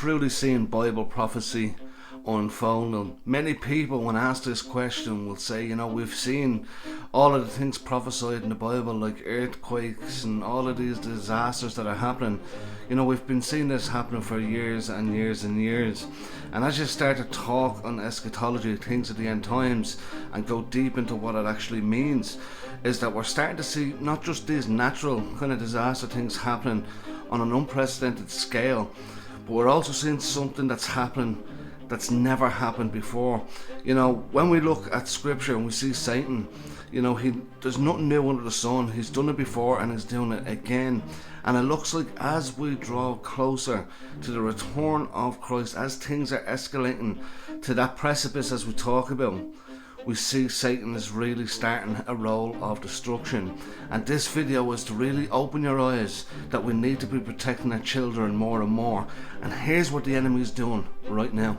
truly seeing Bible prophecy unfolding? Many people, when asked this question, will say, we've seen all of the things prophesied in the Bible, like earthquakes and all of these disasters that are happening. We've been seeing this happening for years and years and years. And as you start to talk on eschatology, things of the end times, and go deep into what it actually means, is that we're starting to see not just these natural kind of disaster things happening on an unprecedented scale, but we're also seeing something that's happening that's never happened before. When we look at scripture and we see Satan, there's nothing new under the sun. He's done it before and he's doing it again. And it looks like as we draw closer to the return of Christ, as things are escalating to that precipice as we talk about, we see Satan is really starting a role of destruction. And this video is to really open your eyes that we need to be protecting our children more and more. And here's what the enemy is doing right now.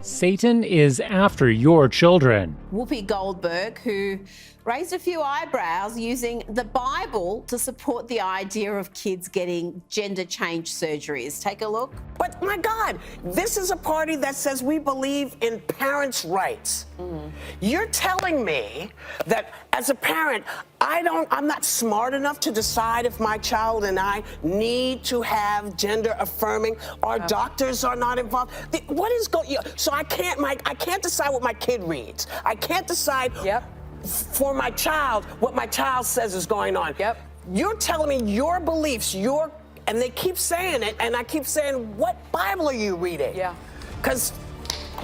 Satan is after your children. Whoopi Goldberg, who raised a few eyebrows using the Bible to support the idea of kids getting gender change surgeries. Take a look. But my God, this is a party that says we believe in parents' rights. You're telling me that as a parent, I'm not smart enough to decide if my child and I need to have gender affirming. Our doctors are not involved. What is going on? So I can't decide what my kid reads. I can't decide for my child what my child says is going on. You're telling me your beliefs, and they keep saying it, and I keep saying, what Bible are you reading? Because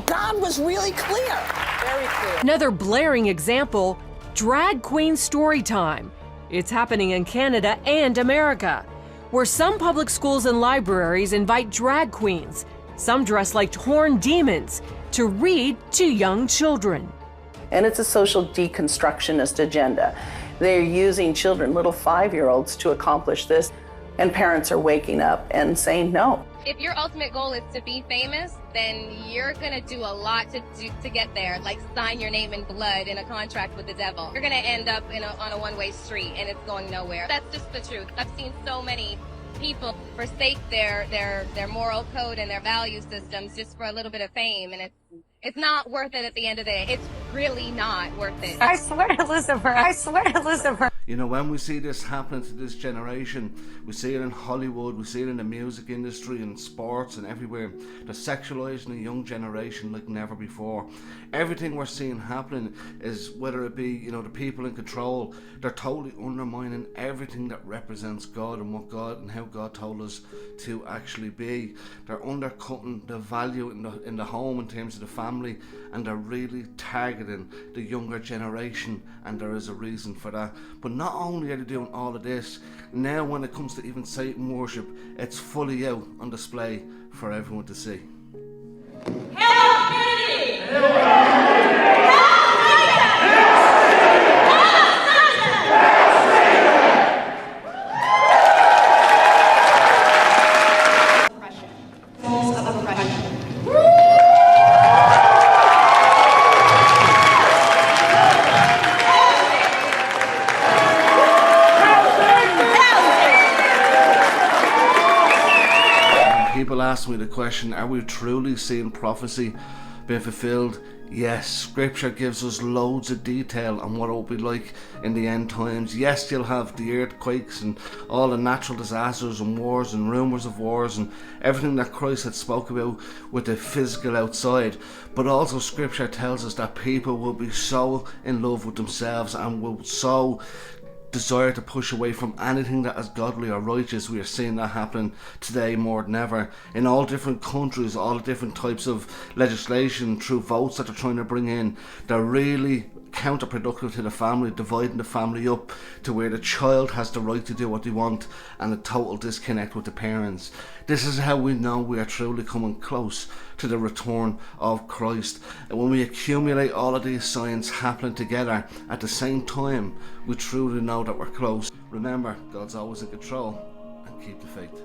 God was really clear. Very clear. Another blaring example, drag queen story time. It's happening in Canada and America, where some public schools and libraries invite drag queens, some dressed like horned demons, to read to young children. And it's a social deconstructionist agenda. They're using children, little 5-year-olds, to accomplish this. And parents are waking up and saying no. If your ultimate goal is to be famous, then you're gonna do a lot to get there, like sign your name in blood in a contract with the devil. You're gonna end up on a one-way street and it's going nowhere. That's just the truth. I've seen so many people forsake their moral code and their value systems just for a little bit of fame, and it's not worth it at the end of the day. It's really not worth it. I swear to Lucifer. I swear to Lucifer. When we see this happening to this generation, we see it in Hollywood, we see it in the music industry and sports and everywhere. They're sexualizing a young generation like never before. Everything we're seeing happening is, whether it be, the people in control, they're totally undermining everything that represents God and what God and how God told us to actually be. They're undercutting the value in the home in terms of the family, and they're really targeting the younger generation, and there is a reason for that. But not only are they doing all of this, now when it comes to even Satan worship, it's fully out on display for everyone to see. Hail Kennedy! People ask me the question, are we truly seeing prophecy being fulfilled? Yes, scripture gives us loads of detail on what it will be like in the end times. Yes, you'll have the earthquakes and all the natural disasters and wars and rumours of wars and everything that Christ had spoke about with the physical outside. But also scripture tells us that people will be so in love with themselves and will so desire to push away from anything that is godly or righteous. We are seeing that happening today more than ever in all different countries, all different types of legislation through votes that they're trying to bring in. They're really counterproductive to the family, dividing the family up to where the child has the right to do what they want and a total disconnect with the parents. This is how we know we are truly coming close to the return of Christ. And when we accumulate all of these signs happening together at the same time, we truly know that we're close. Remember, God's always in control, and keep the faith.